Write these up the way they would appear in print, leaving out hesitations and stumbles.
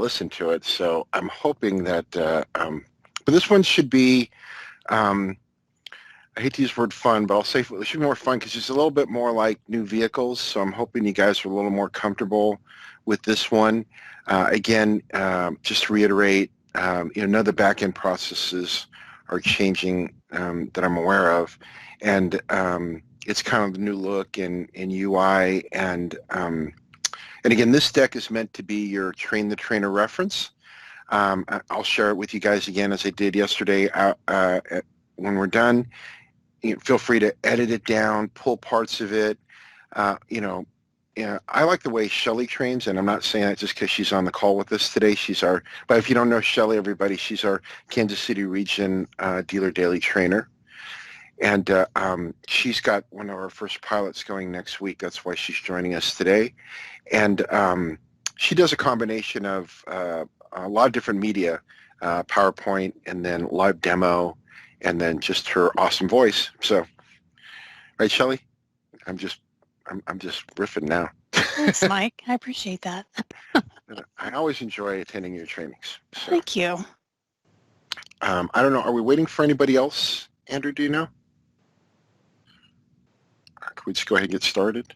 listen to it. So I'm hoping that, but this one should be, I hate to use the word fun, but I'll say it should be more fun because it's a little bit more like new vehicles. So I'm hoping you guys are a little more comfortable with this one. Again, just to reiterate, none of the back-end processes are changing that I'm aware of. And it's kind of the new look in UI. And again, this deck is meant to be your train the trainer reference. I'll share it with you guys again as I did yesterday when we're done. Feel free to edit it down, pull parts of it. I like the way Shelly trains, and I'm not saying that just because she's on the call with us today. But if you don't know Shelly, everybody, she's our Kansas City region dealer daily trainer. And she's got one of our first pilots going next week. That's why she's joining us today. And she does a combination of a lot of different media, PowerPoint, and then live demo, and then just her awesome voice. So, right, Shelly? I'm just riffing now. Thanks, Mike. I appreciate that. I always enjoy attending your trainings. So. Thank you. I don't know. Are we waiting for anybody else? Andrew, do you know? Can we just go ahead and get started?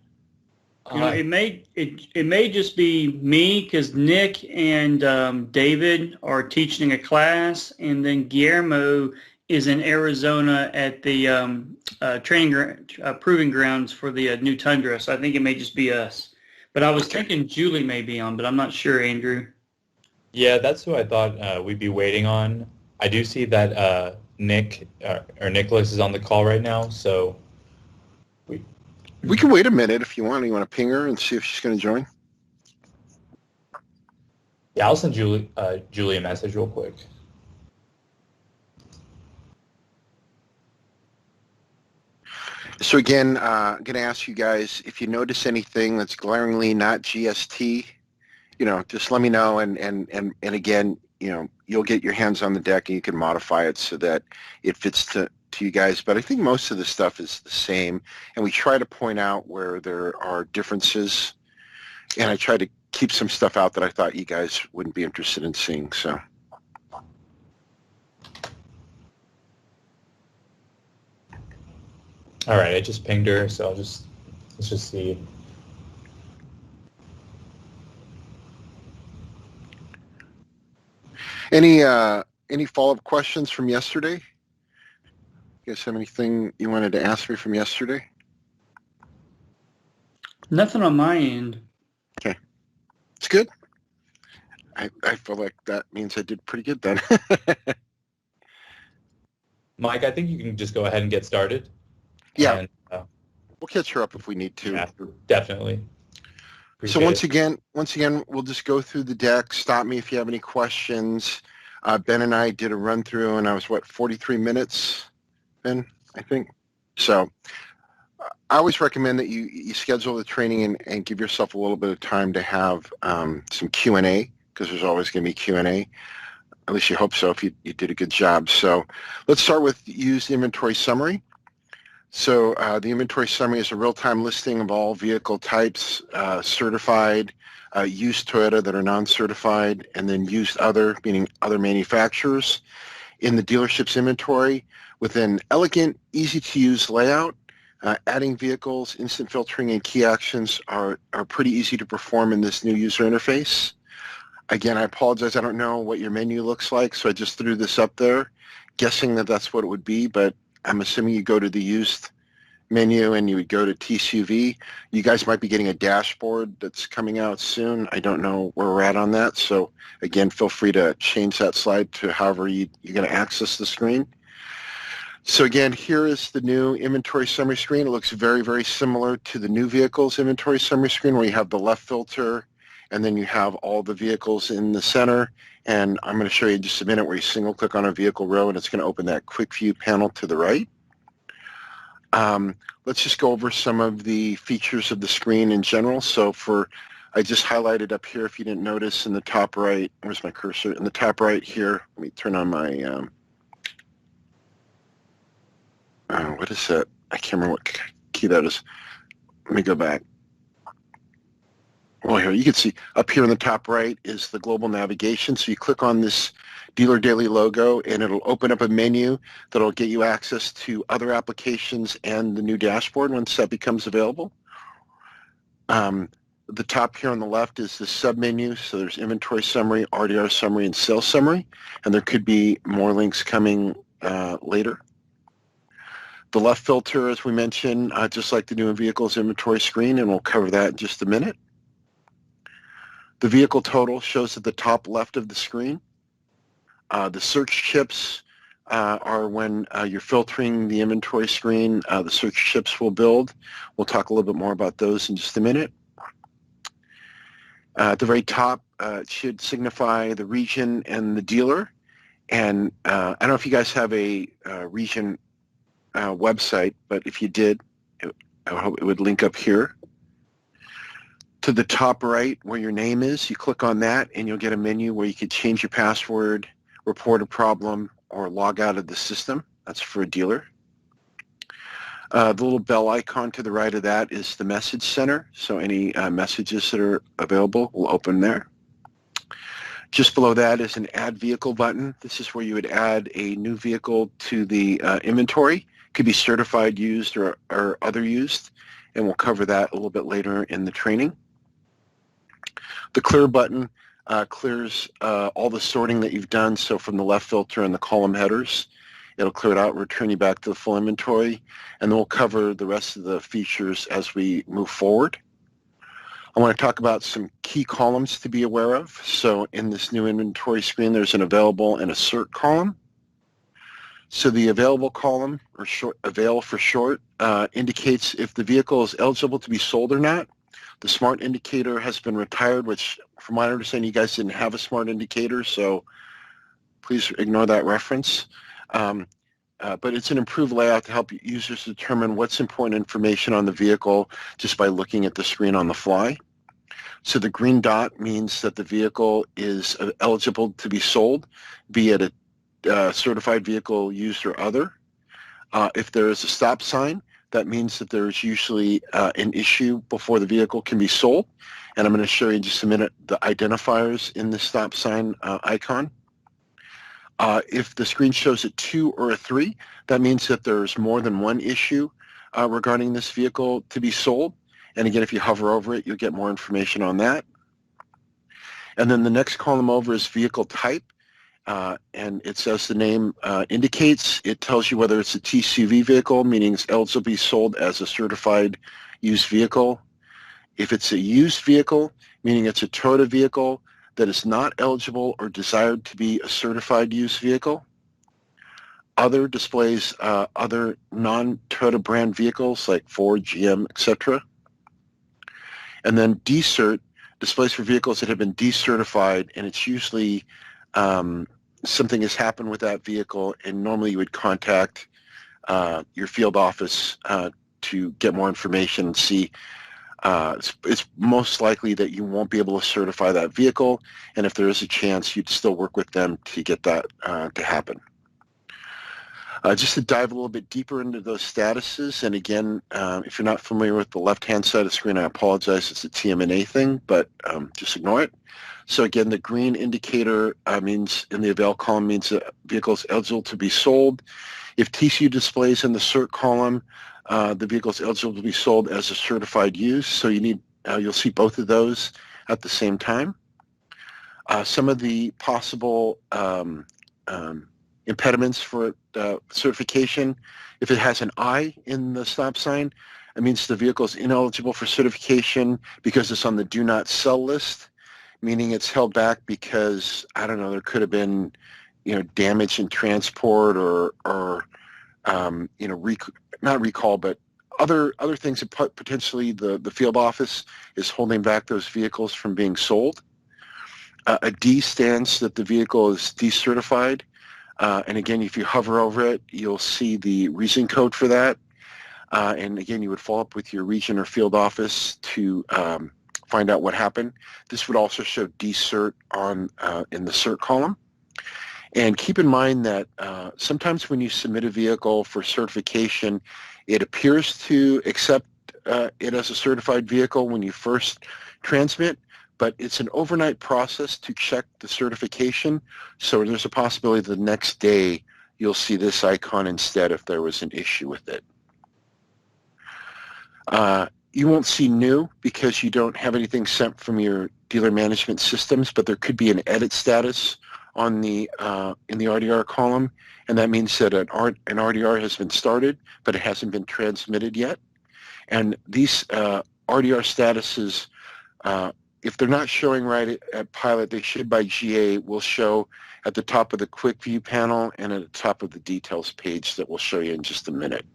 It may just be me because Nick and David are teaching a class, and then Guillermo is in Arizona at the proving grounds for the new Tundra. So I think it may just be us. But I was thinking Julie may be on, but I'm not sure, Andrew. Yeah, that's who I thought we'd be waiting on. I do see that Nick or Nicholas is on the call right now, so we can wait a minute if you want. You want to ping her and see if she's going to join? Yeah, I'll send Julie a message real quick. So again, I'm going to ask you guys, if you notice anything that's glaringly not GST, just let me know. And again, you'll get your hands on the deck and you can modify it so that it fits to you guys. But I think most of the stuff is the same. And we try to point out where there are differences. And I try to keep some stuff out that I thought you guys wouldn't be interested in seeing. So. All right, I just pinged her, so let's just see. Any follow-up questions from yesterday? You guys have anything you wanted to ask me from yesterday? Nothing on my end. Okay, it's good. I feel like that means I did pretty good then. Mike, I think you can just go ahead and get started. Yeah, and, we'll catch her up if we need to. Yeah, definitely. So once again, we'll just go through the deck. Stop me if you have any questions. Ben and I did a run through, and I was 43 minutes, Ben, I think. So I always recommend that you schedule the training and give yourself a little bit of time to have some Q&A, because there's always going to be Q&A. At least you hope so if you did a good job. So let's start with used inventory summary. So the inventory summary is a real-time listing of all vehicle types, certified, used Toyota that are non-certified, and then used other, meaning other manufacturers, in the dealership's inventory with an elegant, easy-to-use layout. Adding vehicles, instant filtering, and key actions are pretty easy to perform in this new user interface. Again, I apologize. I don't know what your menu looks like, so I just threw this up there, guessing that that's what it would be, but I'm assuming you go to the used menu and you would go to TCUV. You guys might be getting a dashboard that's coming out soon. I don't know where we're at on that. So again, feel free to change that slide to however you're going to access the screen. So again, here is the new inventory summary screen. It looks very, very similar to the new vehicles inventory summary screen where you have the left filter and then you have all the vehicles in the center. And I'm going to show you in just a minute where you single click on a vehicle row and it's going to open that quick view panel to the right. Let's just go over some of the features of the screen in general. So I just highlighted up here, if you didn't notice, in the top right, where's my cursor? In the top right here, let me turn on my, what is that? I can't remember what key that is. Let me go back. Well, here you can see up here in the top right is the global navigation. So you click on this Dealer Daily logo and it'll open up a menu that'll get you access to other applications and the new dashboard once that becomes available. The top here on the left is the submenu. So there's inventory summary, RDR summary, and sales summary. And there could be more links coming later. The left filter, as we mentioned, just like the new vehicles inventory screen, and we'll cover that in just a minute. The vehicle total shows at the top left of the screen. The search chips are when you're filtering the inventory screen. The search chips will build. We'll talk a little bit more about those in just a minute. At the very top, it should signify the region and the dealer. And I don't know if you guys have a region website, but if you did, I hope it would link up here. To the top right where your name is, you click on that and you'll get a menu where you could change your password, report a problem, or log out of the system. That's for a dealer. The little bell icon to the right of that is the message center. So any messages that are available will open there. Just below that is an add vehicle button. This is where you would add a new vehicle to the inventory. Could be certified used or other used, and we'll cover that a little bit later in the training. The clear button clears all the sorting that you've done. So from the left filter and the column headers, it'll clear it out, return you back to the full inventory, and then we'll cover the rest of the features as we move forward. I want to talk about some key columns to be aware of. So in this new inventory screen, there's an available and a cert column. So the available column, or avail for short, indicates if the vehicle is eligible to be sold or not. The smart indicator has been retired, which from my understanding, you guys didn't have a smart indicator, so please ignore that reference. But it's an improved layout to help users determine what's important information on the vehicle just by looking at the screen on the fly. So the green dot means that the vehicle is eligible to be sold, be it a certified vehicle used or other. If there is a stop sign, that means that there's usually an issue before the vehicle can be sold. And I'm going to show you in just a minute the identifiers in the stop sign icon. If the screen shows a 2 or a 3, that means that there's more than one issue regarding this vehicle to be sold. And again, if you hover over it, you'll get more information on that. And then the next column over is vehicle type. And it's as the name indicates, it tells you whether it's a TCV vehicle, meaning it's eligible to be sold as a certified used vehicle. If it's a used vehicle, meaning it's a Toyota vehicle that is not eligible or desired to be a certified used vehicle. Other displays other non-Toyota brand vehicles like Ford, GM, etc. And then decert displays for vehicles that have been decertified, and it's usually something has happened with that vehicle, and normally you would contact your field office to get more information and see. It's most likely that you won't be able to certify that vehicle, and if there is a chance, you'd still work with them to get that to happen. Just to dive a little bit deeper into those statuses, and again, if you're not familiar with the left-hand side of the screen, I apologize, it's a TMNA thing, but just ignore it. So again, the green indicator means in the avail column means the vehicle is eligible to be sold. If TCU displays in the cert column, the vehicle is eligible to be sold as a certified use. So you need, you'll see both of those at the same time. Some of the possible impediments for certification, if it has an I in the stop sign, it means the vehicle is ineligible for certification because it's on the do not sell list, meaning it's held back because, I don't know, there could have been, damage in transport or not recall, but other things that potentially the field office is holding back those vehicles from being sold. A D stands that the vehicle is decertified. And again, if you hover over it, you'll see the reason code for that. And again, you would follow up with your region or field office to find out what happened. This would also show decert on in the cert column. And keep in mind that sometimes when you submit a vehicle for certification, it appears to accept it as a certified vehicle when you first transmit, but it's an overnight process to check the certification. So there's a possibility the next day you'll see this icon instead if there was an issue with it. You won't see new because you don't have anything sent from your dealer management systems, but there could be an edit status on the in the RDR column, and that means that an RDR has been started, but it hasn't been transmitted yet. And these RDR statuses, if they're not showing right at Pilot, they should by GA will show at the top of the quick view panel and at the top of the details page that we'll show you in just a minute.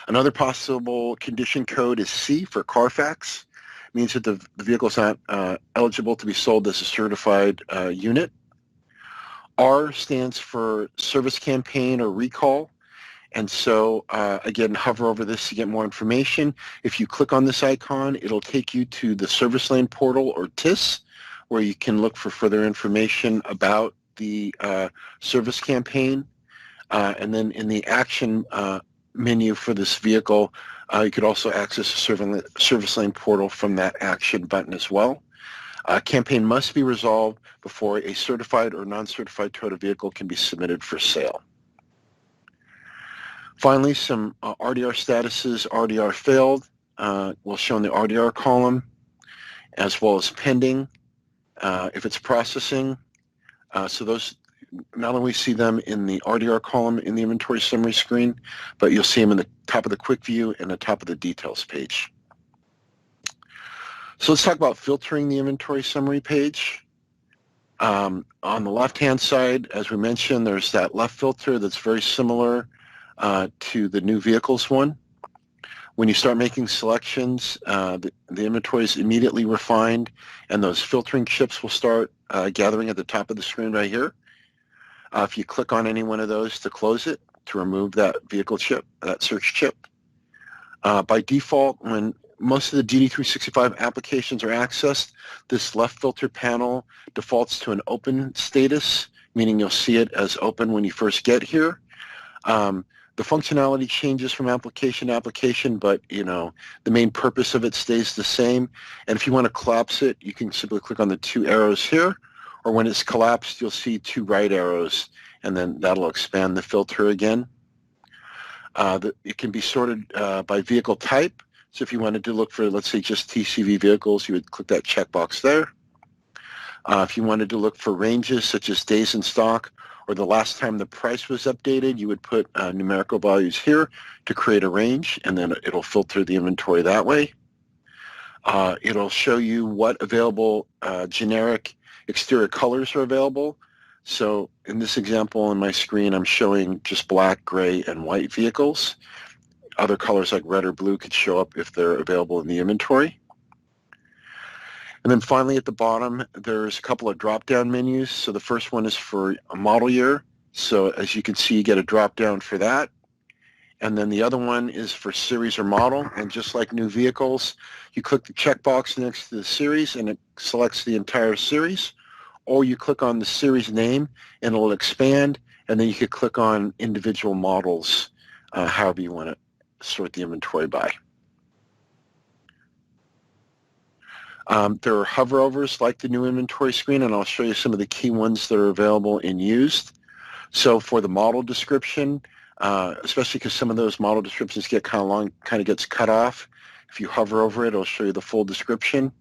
Another possible condition code is C for Carfax. It means that the vehicle is not eligible to be sold as a certified unit. R stands for service campaign or recall. And so, again, hover over this to get more information. If you click on this icon, it'll take you to the service lane portal or TIS, where you can look for further information about the service campaign. And then in the action menu for this vehicle, you could also access the service lane portal from that action button as well. Campaign must be resolved before a certified or non-certified Toyota vehicle can be submitted for sale. Finally, some RDR statuses. RDR failed will show in the RDR column, as well as pending if it's processing. So those, not only see them in the RDR column in the inventory summary screen, but you'll see them in the top of the quick view and the top of the details page. So let's talk about filtering the inventory summary page. On the left-hand side, as we mentioned, there's that left filter that's very similar to the new vehicles one. When you start making selections, the inventory is immediately refined, and those filtering chips will start gathering at the top of the screen right here. If you click on any one of those to close it, to remove that vehicle chip, that search chip. By default, when most of the GD365 applications are accessed, this left filter panel defaults to an open status, meaning you'll see it as open when you first get here. The functionality changes from application to application, but the main purpose of it stays the same. And if you want to collapse it, you can simply click on the two arrows here, or when it's collapsed, you'll see two right arrows, and then that'll expand the filter again. It can be sorted by vehicle type. So if you wanted to look for, let's say, just TCV vehicles, you would click that checkbox there. If you wanted to look for ranges such as days in stock or the last time the price was updated, you would put numerical values here to create a range, and then it'll filter the inventory that way. It'll show you what available generic exterior colors are available. So in this example on my screen, I'm showing just black, gray, and white vehicles. Other colors like red or blue could show up if they're available in the inventory. And then finally at the bottom, there's a couple of drop-down menus. So the first one is for a model year. So as you can see, you get a drop-down for that. And then the other one is for series or model. And just like new vehicles, you click the checkbox next to the series and it selects the entire series. Or you click on the series name and it'll expand. And then you could click on individual models, however you want to sort the inventory by. There are hoverovers like the new inventory screen, and I'll show you some of the key ones that are available in used. So for the model description, especially because some of those model descriptions get kind of long, kind of gets cut off. If you hover over it, it'll show you the full description.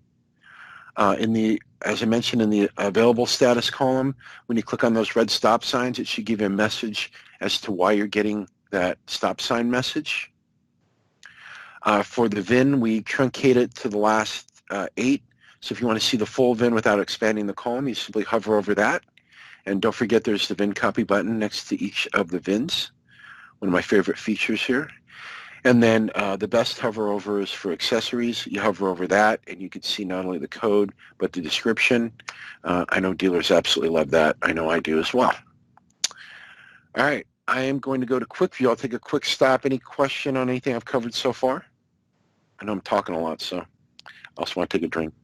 As I mentioned, in the available status column, when you click on those red stop signs, it should give you a message as to why you're getting that stop sign message. For the VIN, we truncate it to the last 8. So if you want to see the full VIN without expanding the column, you simply hover over that. And don't forget there's the VIN copy button next to each of the VINs, one of my favorite features here. And then the best hover over is for accessories. You hover over that, and you can see not only the code, but the description. I know dealers absolutely love that. I know I do as well. All right, I am going to go to quick view. I'll take a quick stop. Any question on anything I've covered so far? I know I'm talking a lot, so I also want to take a drink.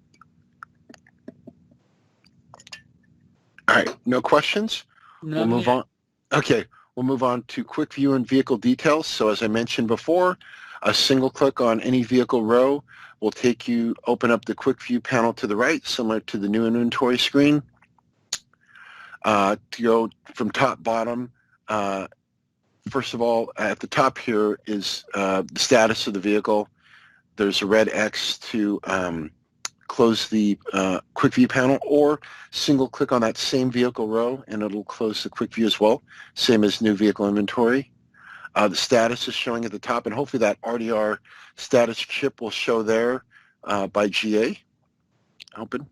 All right, no questions? We'll move on. Okay, we'll move on to quick view and vehicle details. So as I mentioned before, A single click on any vehicle row will take you, open up the quick view panel to the right, similar to the new inventory screen. To go from top bottom, first of all, at the top here is the status of the vehicle. There's a red X to close the quick view panel, or single click on that same vehicle row and it'll close the quick view as well, same as new vehicle inventory. The status is showing at the top, and hopefully that RDR status chip will show there by GA. Open.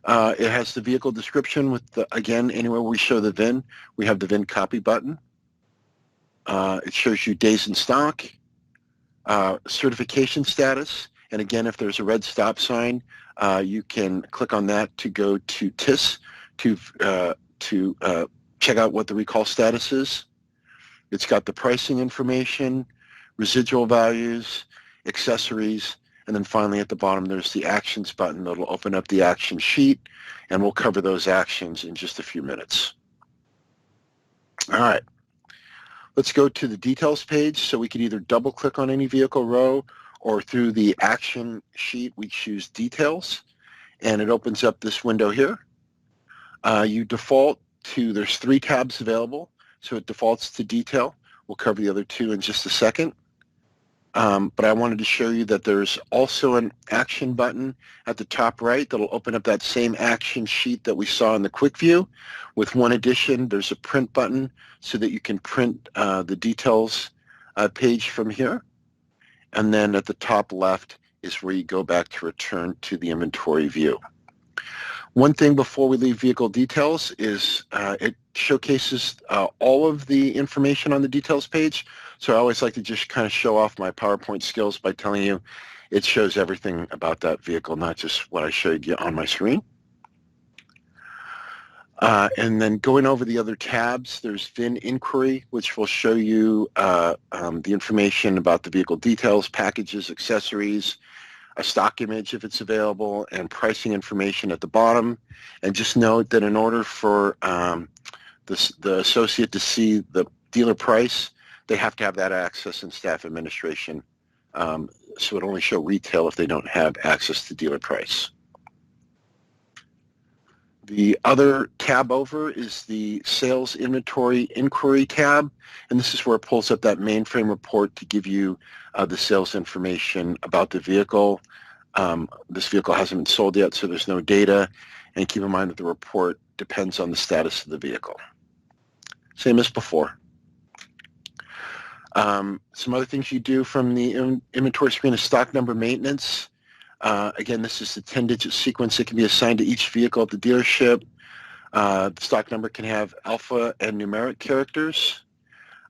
It has the vehicle description with, again, anywhere we show the VIN, we have the VIN copy button. It shows you days in stock, certification status, and again, if there's a red stop sign, you can click on that to go to TIS to check out what the recall status is. It's got the pricing information, residual values, accessories, and then finally at the bottom there's the actions button that'll open up the action sheet, and we'll cover those actions in just a few minutes. All right, let's go to the details page. So we can either double click on any vehicle row, or through the action sheet we choose details, and it opens up this window here. You default to, there's 3 tabs available, so it defaults to detail. We'll cover the other 2 in just a second. But I wanted to show you that there's also an action button at the top right that'll open up that same action sheet that we saw in the quick view. With one addition, there's a print button so that you can print the details page from here. And then at the top left is where you go back to return to the inventory view. One thing before we leave vehicle details is it showcases all of the information on the details page. So I always like to just kind of show off my PowerPoint skills by telling you it shows everything about that vehicle, not just what I showed you on my screen. And then going over the other tabs, there's VIN inquiry, which will show you the information about the vehicle details, packages, accessories, a stock image if it's available, and pricing information at the bottom. And just note that in order for the associate to see the dealer price, they have to have that access in staff administration. So it only show retail if they don't have access to dealer price. The other tab over is the Sales Inventory Inquiry tab, and this is where it pulls up that mainframe report to give you the sales information about the vehicle. This vehicle hasn't been sold yet, so there's no data, and keep in mind that the report depends on the status of the vehicle. Same as before. Some other things you do from the inventory screen is stock number maintenance. Again, this is the 10-digit sequence that can be assigned to each vehicle at the dealership. The stock number can have alpha and numeric characters.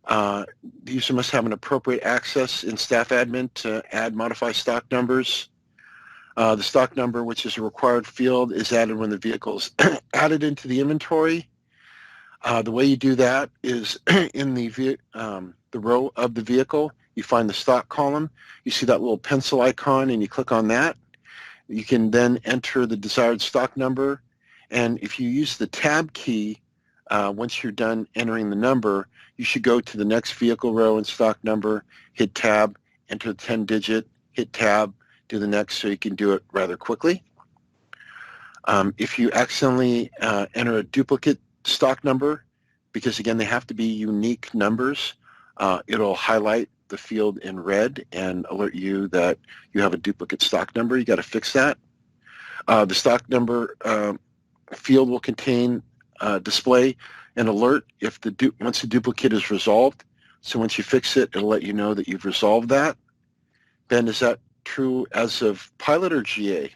The user must have an appropriate access in staff admin to add, modify stock numbers. The stock number, which is a required field, is added when the vehicle is added into the inventory. The way you do that is in the row of the vehicle, you find the stock column. You see that little pencil icon, and you click on that. You can then enter the desired stock number, and if you use the tab key, once you're done entering the number, you should go to the next vehicle row and stock number, hit tab, enter the 10-digit, hit tab, do the next, so you can do it rather quickly. If you accidentally enter a duplicate stock number, because again they have to be unique numbers, it'll highlight the field in red and alert you that you have a duplicate stock number. You got to fix that. The stock number field will contain display an alert if once the duplicate is resolved. So once you fix it, it'll let you know that you've resolved that. Ben, is that true as of pilot or GA?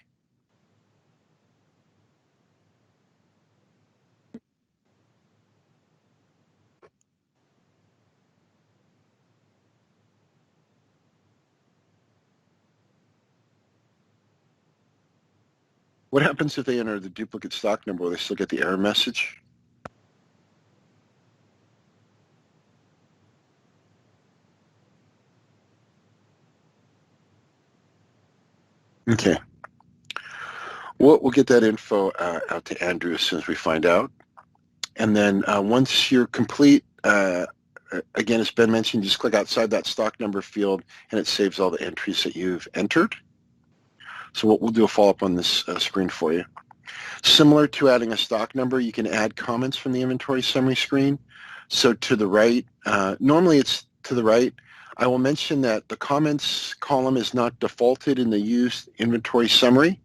What happens if they enter the duplicate stock number? Will they still get the error message? Okay. We'll get that info out to Andrew as soon as we find out. And then once you're complete again, as Ben mentioned, just click outside that stock number field and it saves all the entries that you've entered. So we'll do a follow-up on this screen for you. Similar to adding a stock number, you can add comments from the inventory summary screen. So to the right, normally it's to the right. I will mention that the comments column is not defaulted in the used inventory summary.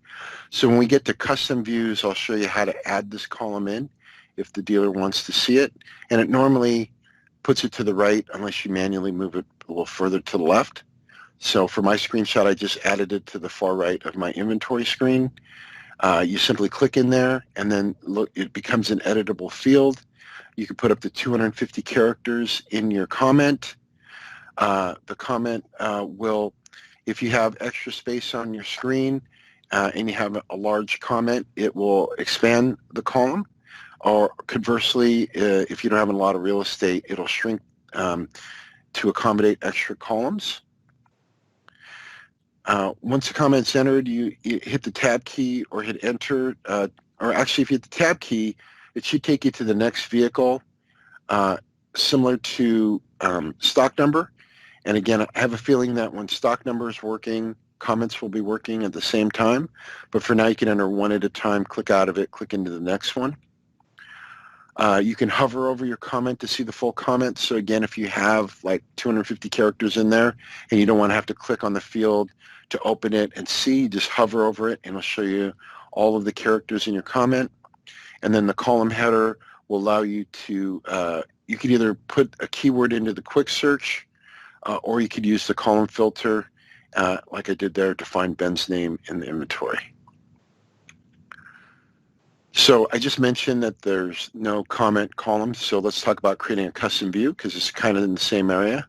So when we get to custom views, I'll show you how to add this column in if the dealer wants to see it. And it normally puts it to the right unless you manually move it a little further to the left. So for my screenshot, I just added it to the far right of my inventory screen. You simply click in there and then look, it becomes an editable field. You can put up to 250 characters in your comment. The comment will, if you have extra space on your screen and you have a large comment, it will expand the column. Or conversely, if you don't have a lot of real estate, it'll shrink to accommodate extra columns. Once the comment's entered, you hit the tab key or hit enter, or actually if you hit the tab key, it should take you to the next vehicle, similar to stock number. And again, I have a feeling that when stock number is working, comments will be working at the same time. But for now, you can enter one at a time, click out of it, click into the next one. You can hover over your comment to see the full comment. So again, if you have like 250 characters in there and you don't want to have to click on the field to open it and see, just hover over it and it'll show you all of the characters in your comment. And then the column header will allow you to, you could either put a keyword into the quick search or you could use the column filter like I did there to find Ben's name in the inventory. So I just mentioned that there's no comment column, so let's talk about creating a custom view because it's kind of in the same area.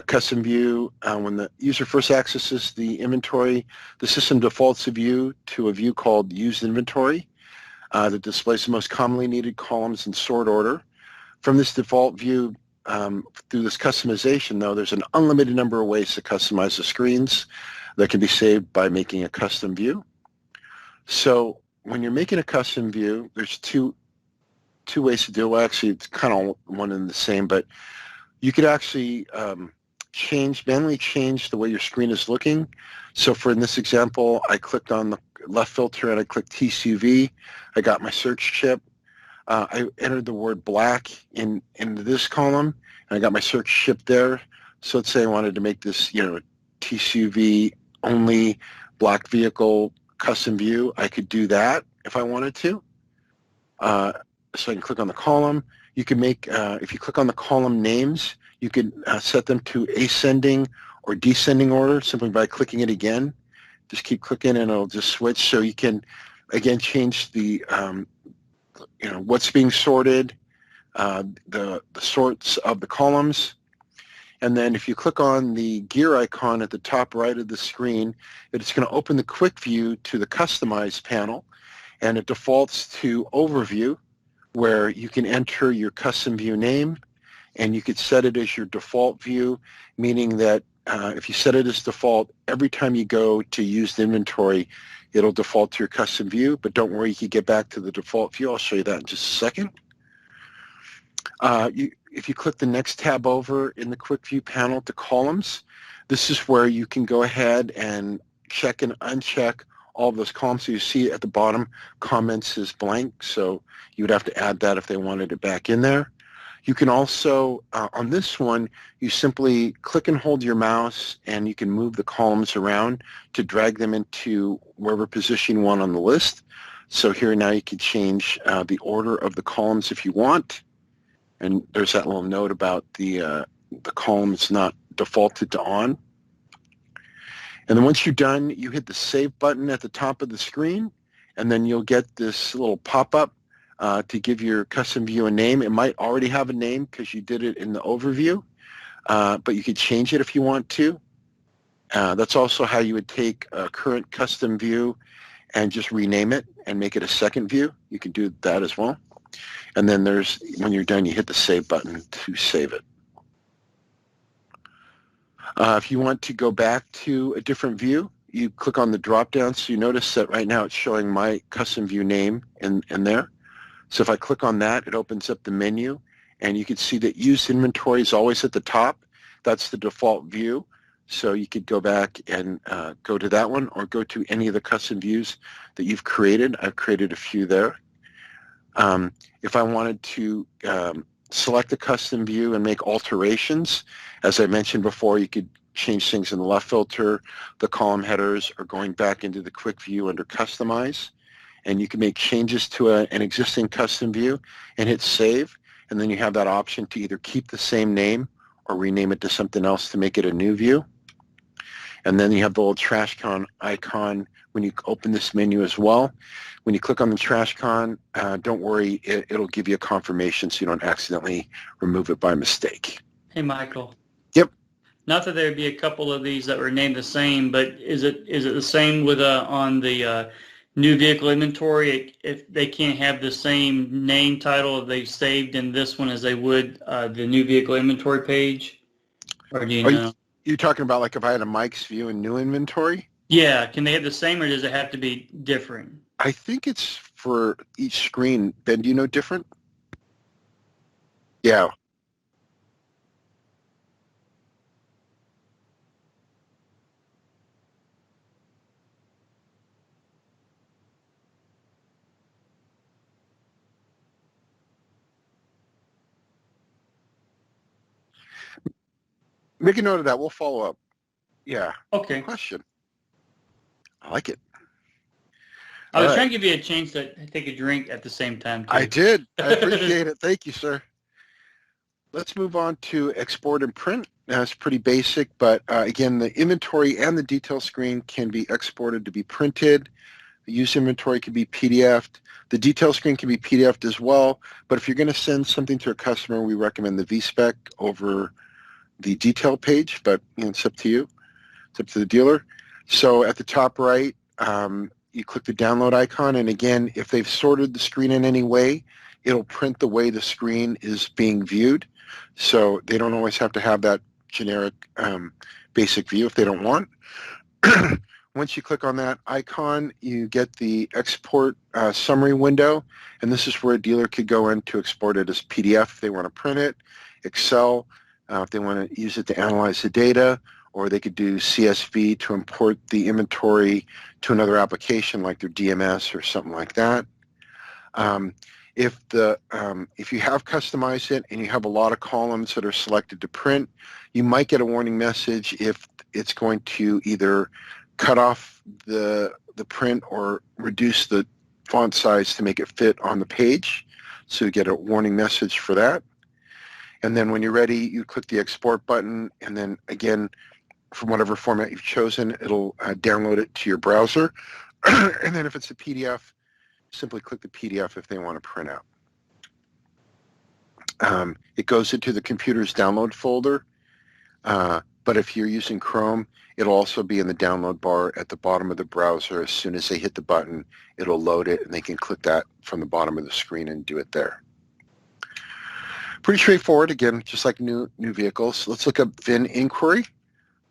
Custom view, when the user first accesses the inventory, the system defaults a view to a view called used inventory that displays the most commonly needed columns in sort order. From this default view, through this customization, though, there's an unlimited number of ways to customize the screens that can be saved by making a custom view. So when you're making a custom view, there's two ways to do it. Well, actually, it's kind of one and the same, but you could actually manually change the way your screen is looking. So for in this example, I clicked on the left filter and I clicked TCV. I got my search chip. I entered the word black into this column, and I got my search chip there. So let's say I wanted to make this, TCV only black vehicle custom view. I could do that if I wanted to. So I can click on the column. You can make, if you click on the column names, you can set them to ascending or descending order simply by clicking it again. Just keep clicking and it'll just switch. So you can, again, change the, what's being sorted, the sorts of the columns. And then if you click on the gear icon at the top right of the screen, it's going to open the quick view to the Customize panel, and it defaults to Overview, where you can enter your custom view name, and you could set it as your default view, meaning that if you set it as default, every time you go to used inventory, it'll default to your custom view, but don't worry, you can get back to the default view. I'll show you that in just a second. If you click the next tab over in the quick view panel to columns, this is where you can go ahead and check and uncheck all of those columns. So you see at the bottom, comments is blank, so you would have to add that if they wanted it back in there. You can also, on this one, you simply click and hold your mouse and you can move the columns around to drag them into wherever position you want on the list. So here now you can change the order of the columns if you want. And there's that little note about the columns not defaulted to on. And then once you're done, you hit the Save button at the top of the screen, and then you'll get this little pop-up to give your custom view a name. It might already have a name because you did it in the overview, but you could change it if you want to. That's also how you would take a current custom view and just rename it and make it a second view. You can do that as well. And then when you're done, you hit the Save button to save it. If you want to go back to a different view, you click on the drop-down. So you notice that right now it's showing my custom view name in there. So if I click on that, it opens up the menu, and you can see that used inventory is always at the top. That's the default view. So you could go back and go to that one or go to any of the custom views that you've created. I've created a few there. If I wanted to select a custom view and make alterations, as I mentioned before, you could change things in the left filter, the column headers, or going back into the quick view under customize. And you can make changes to an existing custom view and hit save. And then you have that option to either keep the same name or rename it to something else to make it a new view. And then you have the little trash can icon when you open this menu as well. When you click on the trash can, don't worry, it'll give you a confirmation so you don't accidentally remove it by mistake. Hey, Michael. Yep. Not that there'd be a couple of these that were named the same, but is it the same with on the new vehicle inventory? If they can't have the same name title they've saved in this one as they would the new vehicle inventory page, or do you know? You're talking about like if I had a Mike's view and new inventory? Yeah, can they have the same or does it have to be different? I think it's for each screen. Ben, do you know different? Yeah. Make a note of that. We'll follow up. Yeah. Okay. Good question. I like it. I was trying to give you a chance to take a drink at the same time, too. I did. I appreciate it. Thank you, sir. Let's move on to export and print. That's pretty basic, but again, the inventory and the detail screen can be exported to be printed. The use inventory can be PDF'd. The detail screen can be PDF'd as well, but if you're going to send something to a customer, we recommend the VSpec over the detail page, but it's up to you. It's up to the dealer. So at the top right, you click the download icon, and again, if they've sorted the screen in any way, it'll print the way the screen is being viewed. So they don't always have to have that generic basic view if they don't want. Once you click on that icon, you get the export summary window, and this is where a dealer could go in to export it as PDF if they want to print it, Excel if they want to use it to analyze the data, or they could do CSV to import the inventory to another application like their DMS or something like that. If you have customized it and you have a lot of columns that are selected to print, you might get a warning message if it's going to either cut off the print or reduce the font size to make it fit on the page. So you get a warning message for that. And then when you're ready, you click the export button, and then again, from whatever format you've chosen, it'll download it to your browser. And then if it's a PDF, simply click the PDF if they want to print out. It goes into the computer's download folder, but if you're using Chrome, it'll also be in the download bar at the bottom of the browser. As soon as they hit the button, it'll load it, and they can click that from the bottom of the screen and do it there. Pretty straightforward, again, just like new vehicles. Let's look up VIN inquiry.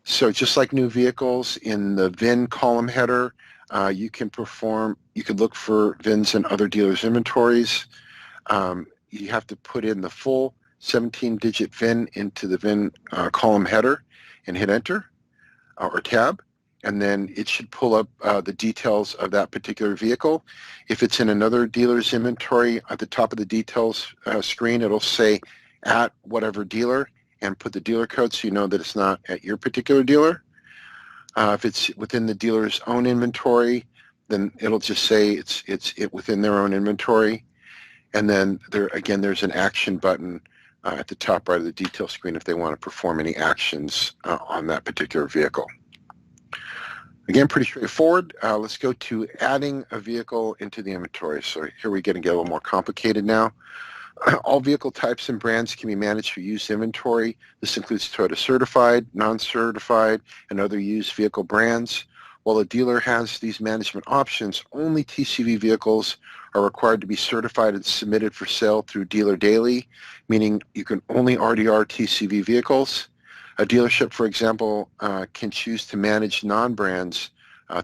So just like new vehicles, in the VIN column header, you can look for VINs in other dealers' inventories. You have to put in the full 17-digit VIN into the VIN column header and hit enter or tab, and then it should pull up the details of that particular vehicle. If it's in another dealer's inventory, at the top of the details screen, it'll say at whatever dealer and put the dealer code so you know that it's not at your particular dealer. If it's within the dealer's own inventory, then it'll just say it's within their own inventory. And then there's an action button at the top right of the detail screen if they want to perform any actions on that particular vehicle. Again, pretty straightforward. Let's go to adding a vehicle into the inventory. So here we're going to get a little more complicated now. All vehicle types and brands can be managed through used inventory. This includes Toyota certified, non-certified, and other used vehicle brands. While a dealer has these management options, only TCV vehicles are required to be certified and submitted for sale through Dealer Daily, meaning you can only RDR TCV vehicles. A dealership, for example, can choose to manage non-brands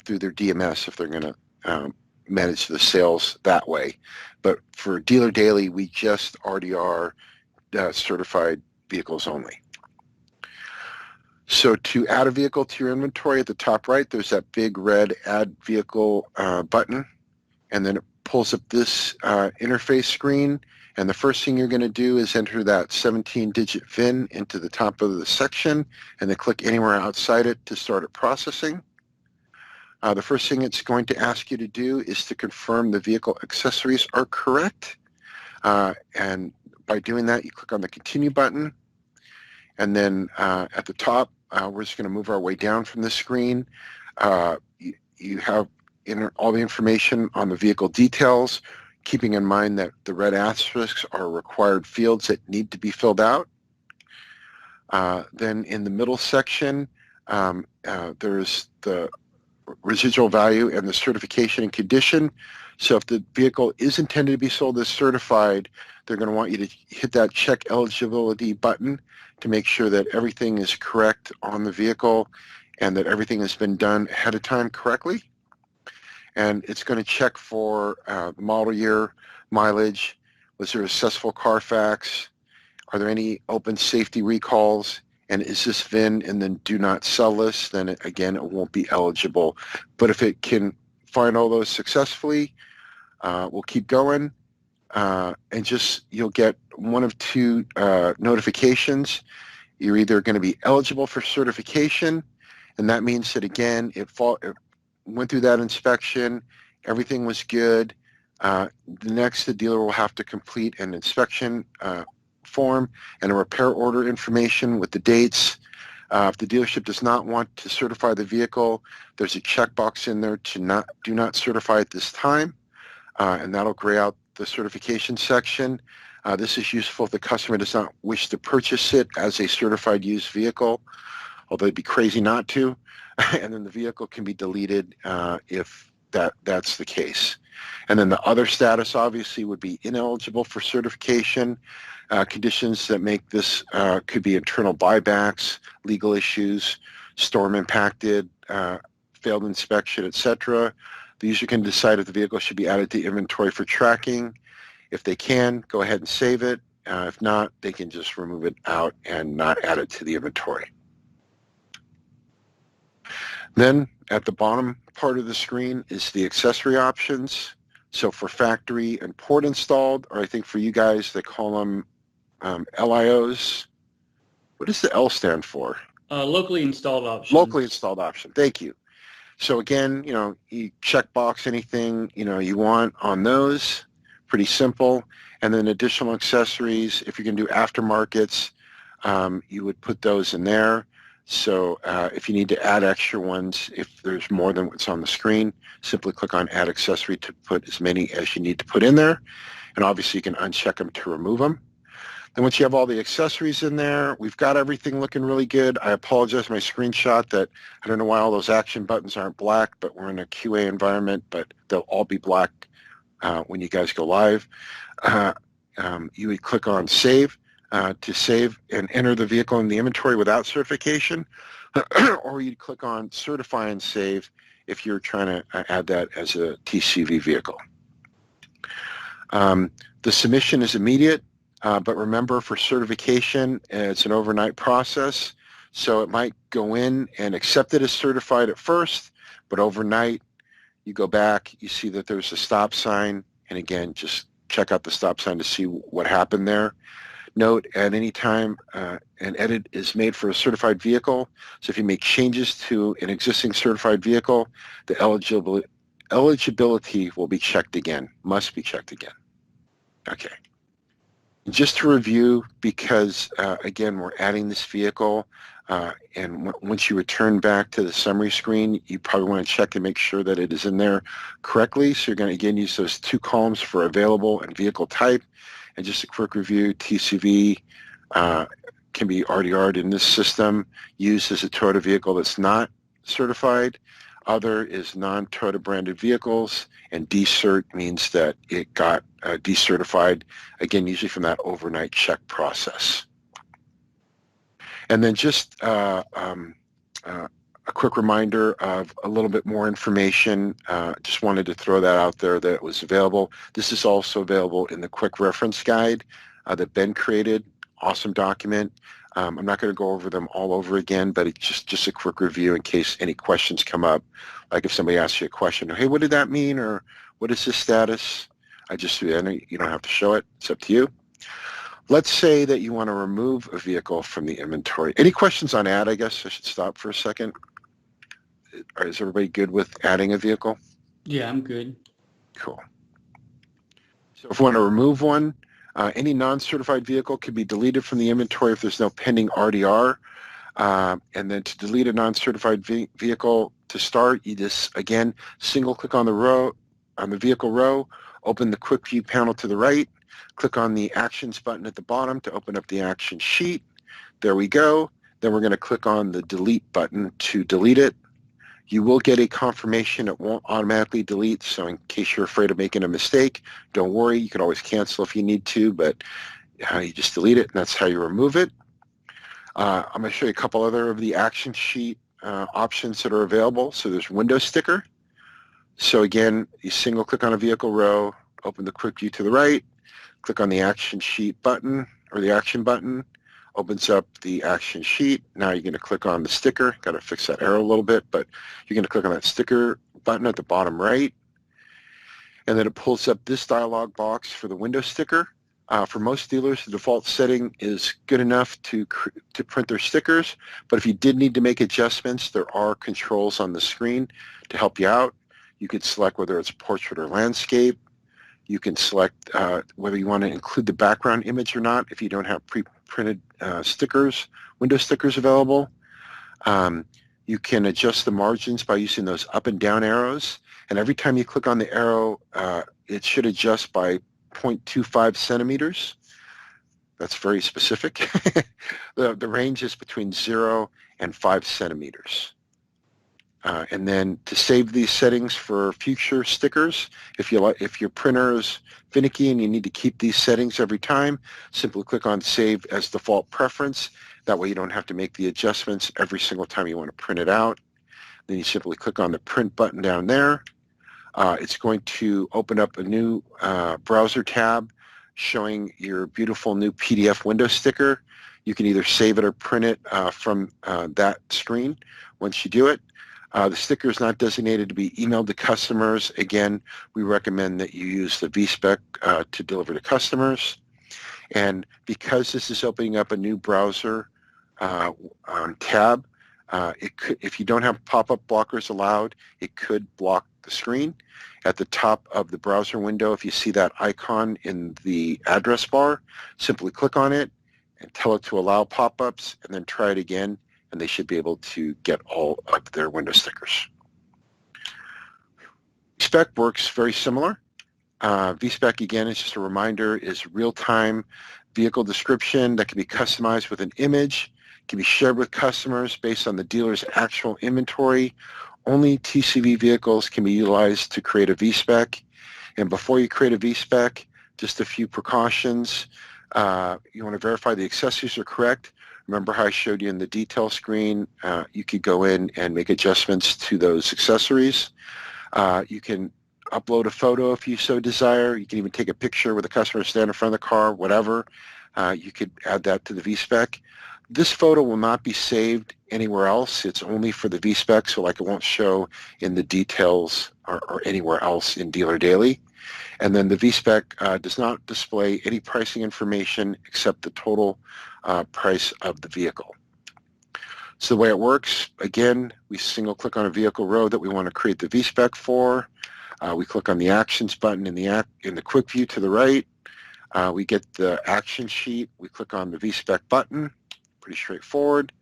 through their DMS if they're going to manage the sales that way. But for Dealer Daily, we just RDR certified vehicles only. So to add a vehicle to your inventory, at the top right, there's that big red Add Vehicle button, and then it pulls up this interface screen. And the first thing you're going to do is enter that 17-digit VIN into the top of the section, and then click anywhere outside it to start it processing. The first thing it's going to ask you to do is to confirm the vehicle accessories are correct. And by doing that, you click on the Continue button. And then at the top, we're just going to move our way down from the screen. You have all the information on the vehicle details, keeping in mind that the red asterisks are required fields that need to be filled out. Then in the middle section, there's the residual value and the certification and condition. So if the vehicle is intended to be sold as certified, they're going to want you to hit that check eligibility button to make sure that everything is correct on the vehicle and that everything has been done ahead of time correctly. And it's going to check for the model year, mileage, was there a successful Carfax, are there any open safety recalls, and is this VIN in the do not sell list, then again, it won't be eligible. But if it can find all those successfully, we'll keep going. And you'll get one of two notifications. You're either going to be eligible for certification, and that means that, again, it went through that inspection, everything was good. The dealer will have to complete an inspection form and a repair order information with the dates. If the dealership does not want to certify the vehicle, there's a checkbox in there to do not certify at this time, and that'll gray out the certification section. This is useful if the customer does not wish to purchase it as a certified used vehicle, although it'd be crazy not to. And then the vehicle can be deleted if that's the case. And then the other status obviously would be ineligible for certification. Conditions that make this could be internal buybacks, legal issues, storm impacted, failed inspection, etc. The user can decide if the vehicle should be added to inventory for tracking. If they can, go ahead and save it. If not, they can just remove it out and not add it to the inventory. Then at the bottom part of the screen is the accessory options. So for factory and port installed, or I think for you guys, they call them LIOs. What does the L stand for? Locally installed options. Locally installed option. Thank you. So again, you checkbox anything, you want on those. Pretty simple. And then additional accessories, if you're going to do aftermarkets, you would put those in there. So if you need to add extra ones, if there's more than what's on the screen, simply click on Add Accessory to put as many as you need to put in there. And obviously you can uncheck them to remove them. Then once you have all the accessories in there, we've got everything looking really good. I apologize for my screenshot that I don't know why all those action buttons aren't black, but we're in a QA environment, but they'll all be black when you guys go live. You would click on Save to save and enter the vehicle in the inventory without certification, or you'd click on Certify and Save if you're trying to add that as a TCV vehicle. The submission is immediate, but remember for certification, it's an overnight process, so it might go in and accept it as certified at first, but overnight you go back, you see that there's a stop sign, and again, just check out the stop sign to see what happened there. Note, at any time an edit is made for a certified vehicle, so if you make changes to an existing certified vehicle, the eligibility will be checked again, must be checked again. Okay. Just to review, because again, we're adding this vehicle, and once you return back to the summary screen, you probably want to check and make sure that it is in there correctly. So you're going to again use those two columns for available and vehicle type. And just a quick review, TCV can be RDR'd in this system, used as a Toyota vehicle that's not certified. Other is non-Toyota branded vehicles, and decert means that it got decertified, again, usually from that overnight check process. And then just a quick reminder of a little bit more information. Just wanted to throw that out there that it was available. This is also available in the quick reference guide that Ben created awesome document. I'm not going to go over them all over again, but it's just a quick review in case any questions come up. Like if somebody asks you a question, hey, what did that mean? Or what is this status? I know you don't have to show it. It's up to you. Let's say that you want to remove a vehicle from the inventory. Any questions on add? I guess I should stop for a second. Is everybody good with adding a vehicle? Yeah, I'm good. Cool. So if we want to remove one, any non-certified vehicle can be deleted from the inventory if there's no pending RDR. And then to delete a non-certified vehicle, to start, you just, again, single click on the vehicle row, open the quick view panel to the right, click on the actions button at the bottom to open up the action sheet. There we go. Then we're going to click on the delete button to delete it. You will get a confirmation it won't automatically delete, so in case you're afraid of making a mistake, don't worry. You can always cancel if you need to, but you just delete it, and that's how you remove it. I'm going to show you a couple other of the action sheet options that are available. So there's window sticker. So again, you single click on a vehicle row, open the quick view to the right, click on the action sheet button or the action button, opens up the action sheet. Now you're going to click on the sticker. Got to fix that arrow a little bit, but you're going to click on that sticker button at the bottom right. And then it pulls up this dialog box for the window sticker. For most dealers, the default setting is good enough to print their stickers, but if you did need to make adjustments, there are controls on the screen to help you out. You could select whether it's portrait or landscape. You can select whether you want to include the background image or not if you don't have pre-printed window stickers available. You can adjust the margins by using those up and down arrows, and every time you click on the arrow, it should adjust by 0.25 centimeters. That's very specific. The range is between 0 and 5 centimeters. And then to save these settings for future stickers, if your printer is finicky and you need to keep these settings every time, simply click on Save as Default Preference. That way you don't have to make the adjustments every single time you want to print it out. Then you simply click on the Print button down there. It's going to open up a new browser tab showing your beautiful new PDF window sticker. You can either save it or print it from that screen once you do it. The sticker is not designated to be emailed to customers. Again, we recommend that you use the VSpec to deliver to customers. And because this is opening up a new browser tab, if you don't have pop-up blockers allowed, it could block the screen. At the top of the browser window, if you see that icon in the address bar, simply click on it and tell it to allow pop-ups, and then try it again, and they should be able to get all of their window stickers. VSpec works very similar. VSpec, again, is just a reminder, is real-time vehicle description that can be customized with an image, can be shared with customers based on the dealer's actual inventory. Only TCV vehicles can be utilized to create a VSpec. And before you create a VSpec, just a few precautions. You want to verify the accessories are correct. Remember how I showed you in the detail screen, you could go in and make adjustments to those accessories. You can upload a photo if you so desire. You can even take a picture with the customer stand in front of the car, whatever. You could add that to the VSpec. This photo will not be saved anywhere else. It's only for the VSpec, so like it won't show in the details or anywhere else in Dealer Daily. And then the VSpec does not display any pricing information except the total price of the vehicle. So the way it works, again, we single click on a vehicle row that we want to create the VSpec for. We click on the Actions button in the quick view to the right. We get the action sheet. We click on the VSpec button. Pretty straightforward.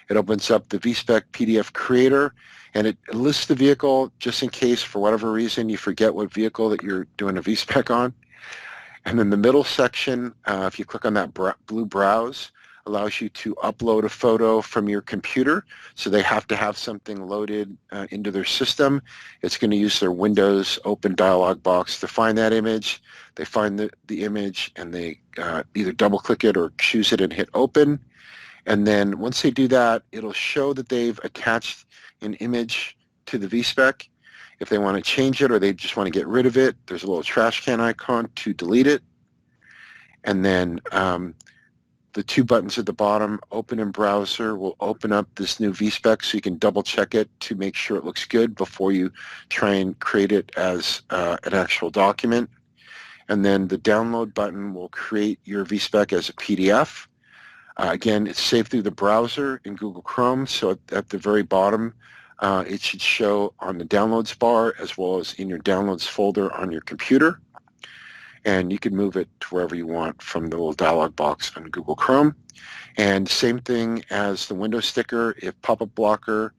It opens up the VSpec PDF Creator, and it lists the vehicle just in case, for whatever reason, you forget what vehicle that you're doing a VSpec on. And then the middle section, if you click on that blue Browse, allows you to upload a photo from your computer. So they have to have something loaded into their system. It's going to use their Windows Open dialog box to find that image. They find the image, and they either double-click it or choose it and hit Open. And then once they do that, it'll show that they've attached an image to the VSpec. If they want to change it or they just want to get rid of it, there's a little trash can icon to delete it. And then the two buttons at the bottom, open in browser, will open up this new VSpec so you can double check it to make sure it looks good before you try and create it as an actual document. And then the download button will create your VSpec as a PDF. Again, it's saved through the browser in Google Chrome, so at the very bottom, it should show on the downloads bar as well as in your downloads folder on your computer. And you can move it to wherever you want from the little dialog box on Google Chrome. And same thing as the window sticker, if pop-up blocker,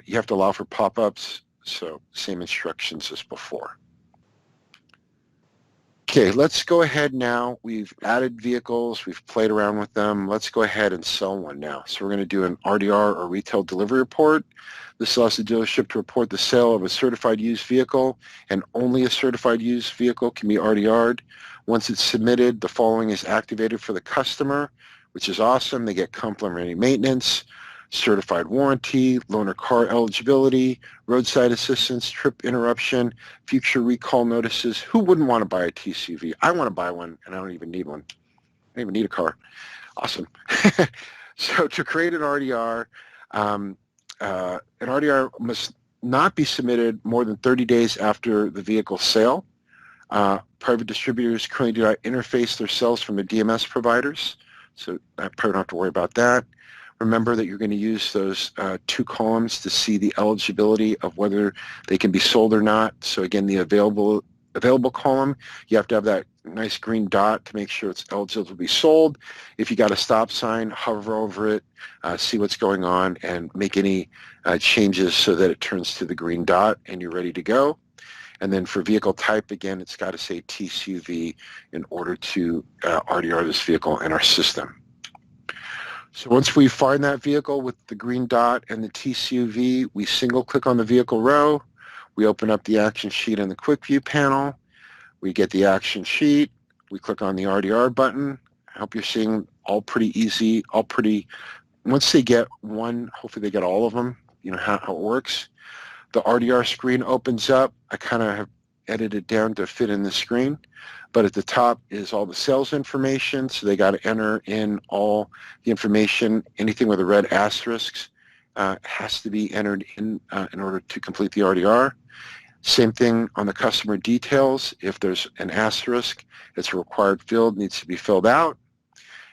you have to allow for pop-ups, so same instructions as before. Okay, let's go ahead now. We've added vehicles, we've played around with them. Let's go ahead and sell one now. So we're going to do an RDR or retail delivery report. This allows the dealership to report the sale of a certified used vehicle, and only a certified used vehicle can be RDR'd. Once it's submitted, the following is activated for the customer, which is awesome. They get complimentary maintenance, certified warranty, loaner car eligibility, roadside assistance, trip interruption, future recall notices. Who wouldn't want to buy a TCV? I want to buy one, and I don't even need one. I don't even need a car. Awesome. So to create an RDR, an RDR must not be submitted more than 30 days after the vehicle sale. Private distributors currently do not interface their sales from their DMS providers, so I probably don't have to worry about that. Remember that you're going to use those two columns to see the eligibility of whether they can be sold or not. So again, the available column, you have to have that nice green dot to make sure it's eligible to be sold. If you got a stop sign, hover over it, see what's going on, and make any changes so that it turns to the green dot and you're ready to go. And then for vehicle type, again, it's got to say TCUV in order to RDR this vehicle in our system. So once we find that vehicle with the green dot and the TCUV, we single click on the vehicle row. We open up the action sheet in the quick view panel. We get the action sheet. We click on the RDR button. I hope you're seeing all pretty easy, once they get one, hopefully they get all of them, you know how it works. The RDR screen opens up. I kind of have edited down to fit in the screen. But at the top is all the sales information, so they got to enter in all the information. Anything with a red asterisk has to be entered in order to complete the RDR. Same thing on the customer details. If there's an asterisk, it's a required field, needs to be filled out.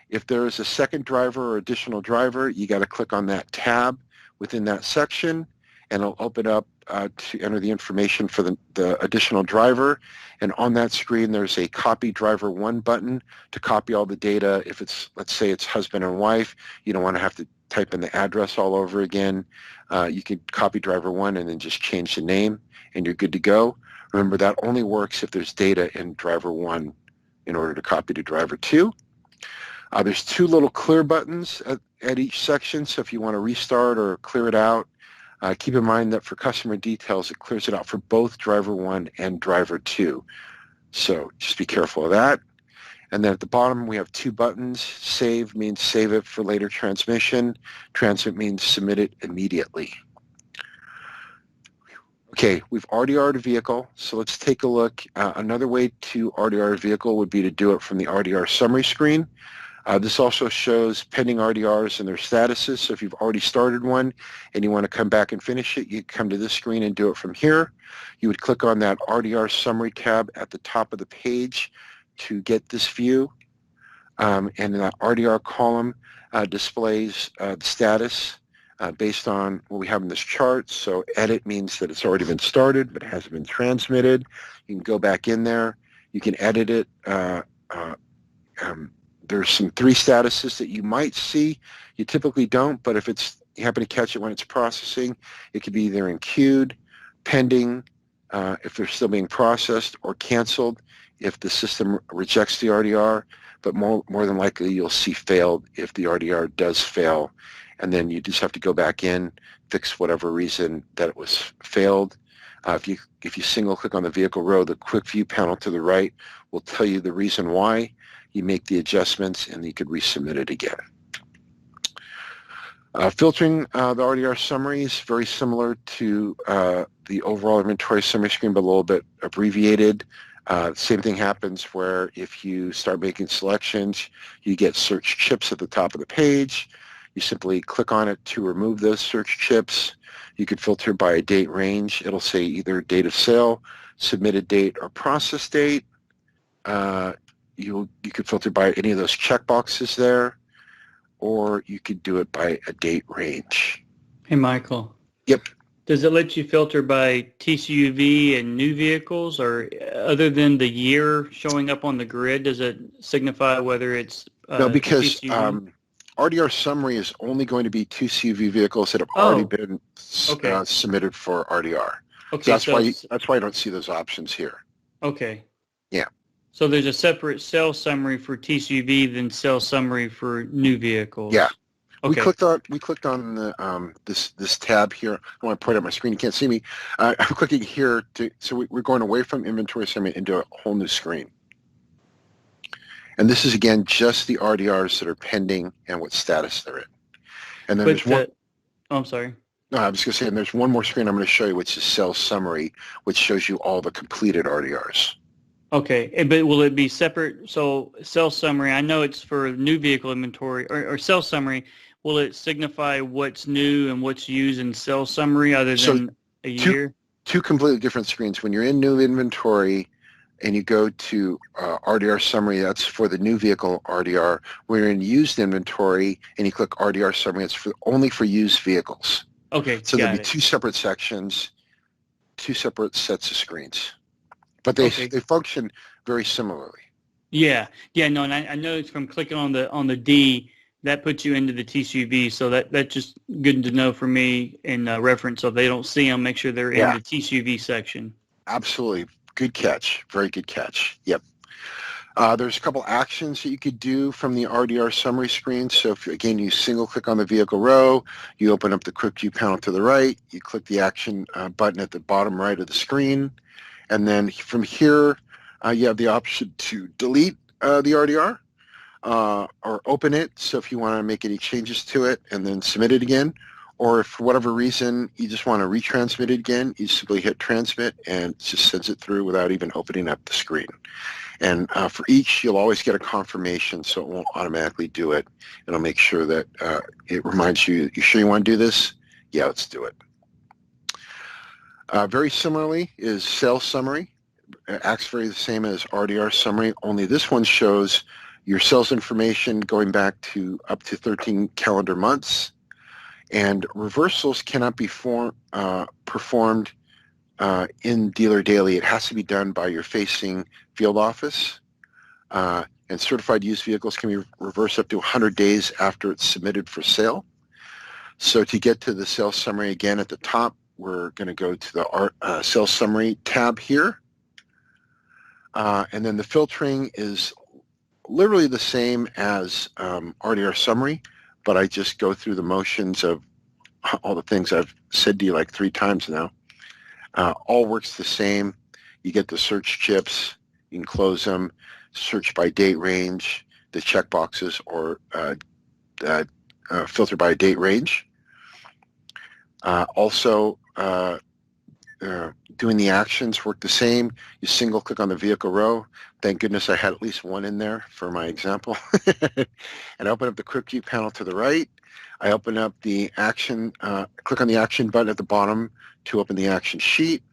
If there is a second driver or additional driver, you got to click on that tab within that section, and it'll open up to enter the information for the additional driver. And on that screen, there's a copy driver one button to copy all the data. If it's, let's say it's husband and wife, you don't want to have to type in the address all over again. You can copy driver one and then just change the name, and you're good to go. Remember, that only works if there's data in driver one in order to copy to driver two. There's two little clear buttons at each section, so if you want to restart or clear it out, keep in mind that for customer details, it clears it out for both driver one and driver two. So just be careful of that. And then at the bottom, we have two buttons. Save means save it for later transmission. Transmit means submit it immediately. Okay, we've RDR'd a vehicle, so let's take a look. Another way to RDR a vehicle would be to do it from the RDR summary screen. This also shows pending RDRs and their statuses. So if you've already started one and you want to come back and finish it, you come to this screen and do it from here. You would click on that RDR summary tab at the top of the page to get this view. And that RDR column displays the status based on what we have in this chart. So edit means that it's already been started but hasn't been transmitted. You can go back in there. You can edit it. There's some three statuses that you might see. You typically don't, but if you happen to catch it when it's processing, it could be either in queued, pending, if they're still being processed, or canceled if the system rejects the RDR. But more than likely, you'll see failed if the RDR does fail. And then you just have to go back in, fix whatever reason that it was failed. If you single click on the vehicle row, the quick view panel to the right will tell you the reason why. You make the adjustments and you could resubmit it again. Filtering the RDR summary is very similar to the overall inventory summary screen, but a little bit abbreviated. Same thing happens where if you start making selections, you get search chips at the top of the page. You simply click on it to remove those search chips. You could filter by a date range. It'll say either date of sale, submitted date, or process date. You could filter by any of those checkboxes there, or you could do it by a date range. Hey, Michael. Yep. Does it let you filter by TCUV and new vehicles, or other than the year showing up on the grid, does it signify whether it's No, because TCUV? RDR summary is only going to be two CV vehicles that have already been Okay. submitted for RDR. Okay, So that's why you don't see those options here. Okay. Yeah. So there's a separate sales summary for TCUV than sales summary for new vehicles. Yeah. Okay. We clicked on the this tab here. I want to point out my screen. You can't see me. I'm clicking here so we're going away from inventory summary into a whole new screen. And this is again just the RDRs that are pending and what status they're in. And then there's one. Oh, I'm sorry. No, I was going to say, and there's one more screen I'm going to show you, which is sales summary, which shows you all the completed RDRs. Okay, but will it be separate? So sales summary, I know it's for new vehicle inventory, or sales summary. Will it signify what's new and what's used in sales summary other than a year? Two completely different screens. When you're in new inventory and you go to RDR summary, that's for the new vehicle RDR. When you're in used inventory and you click RDR summary, it's only for used vehicles. Okay, so there'll be two separate sections, two separate sets of screens. But they function very similarly. Yeah, no, and I know it's from clicking on the D, that puts you into the TCUV, so that's just good to know for me in reference, so if they don't see them, make sure they're in the TCUV section. Absolutely. Good catch. Very good catch. Yep. There's a couple actions that you could do from the RDR summary screen. So if, again, you single click on the vehicle row, you open up the quick view panel to the right, you click the action button at the bottom right of the screen, and then from here, you have the option to delete the RDR or open it. So if you want to make any changes to it and then submit it again, or if for whatever reason you just want to retransmit it again, you simply hit transmit and it just sends it through without even opening up the screen. And for each, you'll always get a confirmation, so it won't automatically do it. It'll make sure that it reminds you, you sure you want to do this? Yeah, let's do it. Very similarly is sales summary. It acts very the same as RDR summary, only this one shows your sales information going back to up to 13 calendar months. And reversals cannot be performed in Dealer Daily. It has to be done by your facing field office. And certified used vehicles can be reversed up to 100 days after it's submitted for sale. So to get to the sales summary again at the top, we're going to go to the sales summary tab here. And then the filtering is literally the same as RDR summary, but I just go through the motions of all the things I've said to you like 3 times now. All works the same. You get the search chips, you can close them, search by date range, the checkboxes, or filter by date range. Also, doing the actions work the same. You single click on the vehicle row. Thank goodness I had at least one in there for my example. And open up the quick view panel to the right. I open up the action, click on the action button at the bottom to open the action sheet.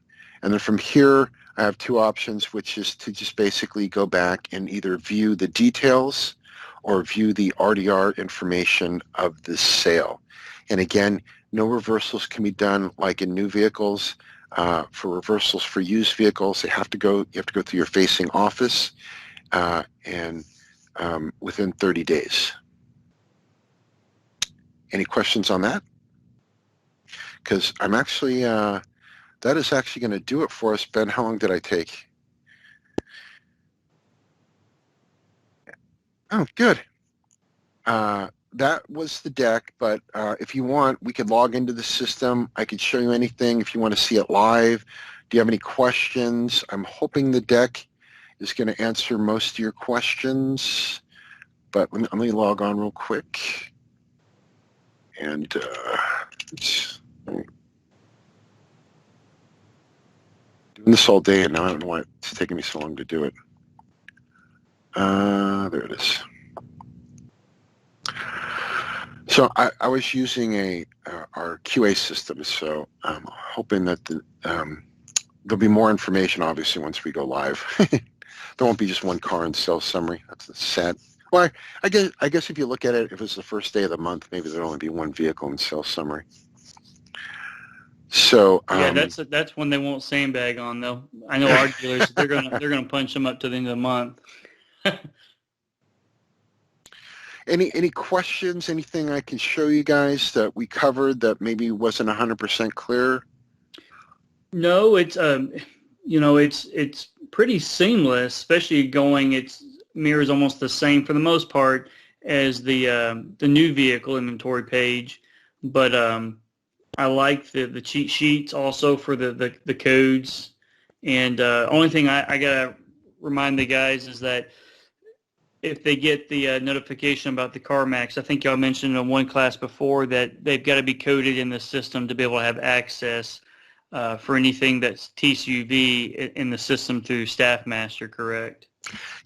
And then from here, I have 2 options, which is to just basically go back and either view the details or view the RDR information of the sale. And again, no reversals can be done like in new vehicles. For reversals for used vehicles, you have to go through your facing office and within 30 days. Any questions on that? Because I'm actually, that is actually going to do it for us. Ben, how long did I take? Oh, good. That was the deck, but if you want, we could log into the system. I could show you anything if you want to see it live. Do you have any questions? I'm hoping the deck is going to answer most of your questions, but let me log on real quick. And do doing this all day, and now I don't know why it's taking me so long to do it. There it is. So I was using our QA system, so I'm hoping that there'll be more information, obviously, once we go live. There won't be just one car and sales summary. That's sad. Well, I guess if you look at it, if it's the first day of the month, maybe there'll only be one vehicle and sales summary. So Yeah, that's when they won't sandbag on though. I know our dealers they're gonna punch them up to the end of the month. Any questions? Anything I can show you guys that we covered that maybe wasn't 100% clear? No, it's it's pretty seamless, especially going. It's mirrors almost the same for the most part as the new vehicle inventory page, but I like the cheat sheets also for the codes. And only thing I gotta remind the guys is that if they get the notification about the CarMax, I think y'all mentioned in one class before that they've got to be coded in the system to be able to have access for anything that's TCUV in the system through Staff Master, correct?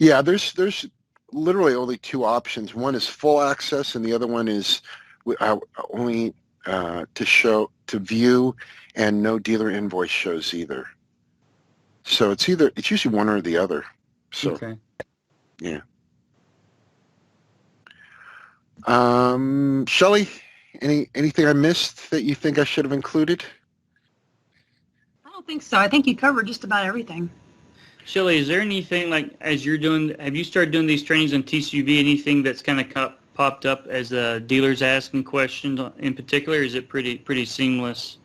Yeah, there's literally only two options. One is full access, and the other one is only to view, and no dealer invoice shows either. So it's usually one or the other. So okay. Yeah. Shelley, anything I missed that you think I should have included? I don't think so. I think you covered just about everything. Shelley, is there anything like as you're doing? Have you started doing these trainings on TCUV? Anything that's kind of popped up as dealers asking questions in particular? Is it pretty seamless?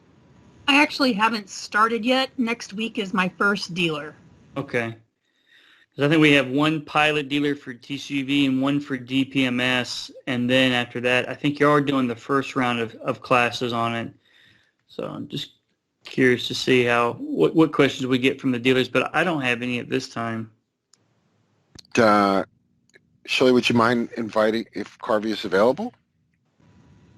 I actually haven't started yet. Next week is my first dealer. Okay. Because I think we have one pilot dealer for TCUV and one for DPMS, and then after that, I think you are doing the first round of classes on it. So I'm just curious to see what questions we get from the dealers, but I don't have any at this time. Shelley, would you mind inviting if Carvey is available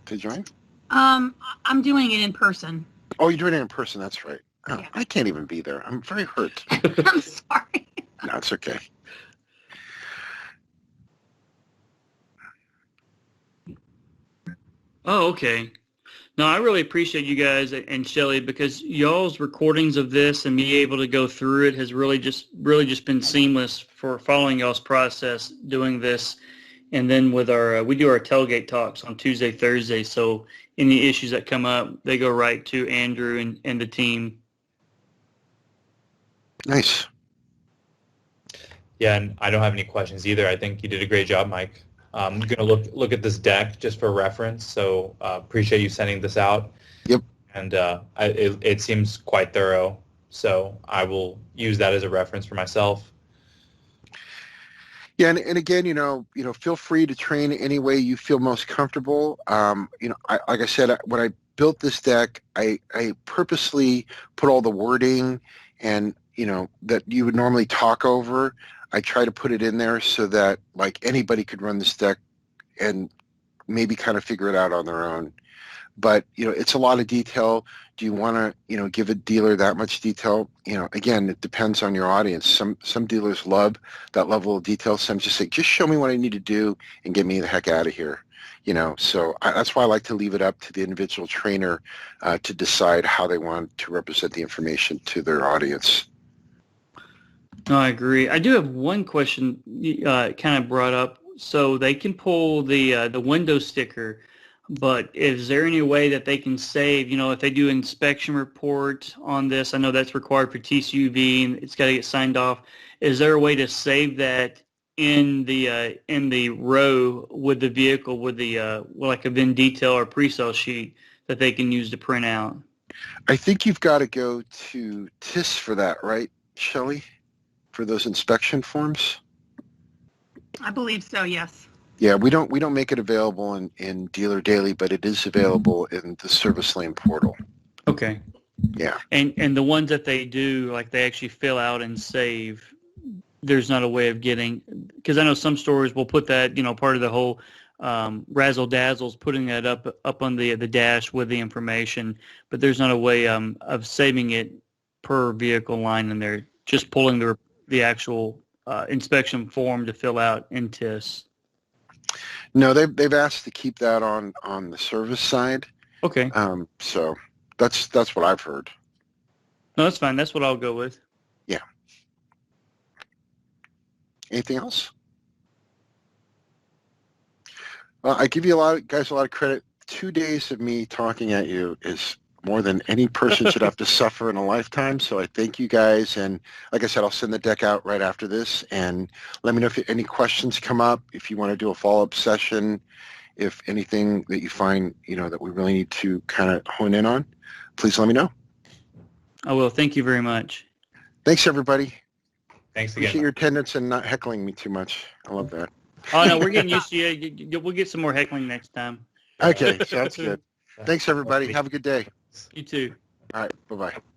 to join? I'm doing it in person. Oh, you're doing it in person. That's right. Oh, Yeah. I can't even be there. I'm very hurt. I'm sorry. No, it's okay. Oh, okay. No, I really appreciate you guys and Shelley because y'all's recordings of this and me able to go through it has really just been seamless for following y'all's process doing this. And then with we do our tailgate talks on Tuesday, Thursday. So any issues that come up, they go right to Andrew and the team. Nice. Yeah, and I don't have any questions either. I think you did a great job, Mike. I'm going to look at this deck just for reference, so appreciate you sending this out. Yep. And it seems quite thorough, so I will use that as a reference for myself. Yeah, and again, feel free to train any way you feel most comfortable. Like I said, when I built this deck, I purposely put all the wording and that you would normally talk over. I try to put it in there so that like anybody could run this deck and maybe kind of figure it out on their own. But it's a lot of detail. Do you want to give a dealer that much detail? Again, it depends on your audience. Some dealers love that level of detail. Some just say, just show me what I need to do and get me the heck out of here. So that's why I like to leave it up to the individual trainer to decide how they want to represent the information to their audience. No, I agree. I do have one question kind of brought up. So they can pull the window sticker, but is there any way that they can save, if they do inspection report on this, I know that's required for TCUV and it's got to get signed off. Is there a way to save that in the row with the vehicle with the like a VIN detail or pre-sale sheet that they can use to print out? I think you've got to go to TIS for that, right, Shelley? For those inspection forms? I believe so, yes. Yeah, we don't make it available in Dealer Daily, but it is available in the Service Lane portal. Okay. Yeah. And the ones that they do, like they actually fill out and save, there's not a way of getting, because I know some stores will put that, part of the whole razzle dazzles, putting that up on the dash with the information, but there's not a way of saving it per vehicle line in there. Just pulling the actual inspection form to fill out in TIS. No, they've asked to keep that on the service side. Okay. So that's what I've heard. No, that's fine. That's what I'll go with. Yeah. Anything else? Well, I give you guys a lot of credit. 2 days of me talking at you is more than any person should have to suffer in a lifetime. So I thank you guys. And like I said, I'll send the deck out right after this. And let me know if any questions come up, if you want to do a follow-up session, if anything that you find, that we really need to kind of hone in on, please let me know. I will. Thank you very much. Thanks, everybody. Thanks again. Appreciate your attendance and not heckling me too much. I love that. Oh, no, we're getting used to you. We'll get some more heckling next time. Okay, sounds good. Thanks, everybody. Have a good day. You too. All right, bye-bye.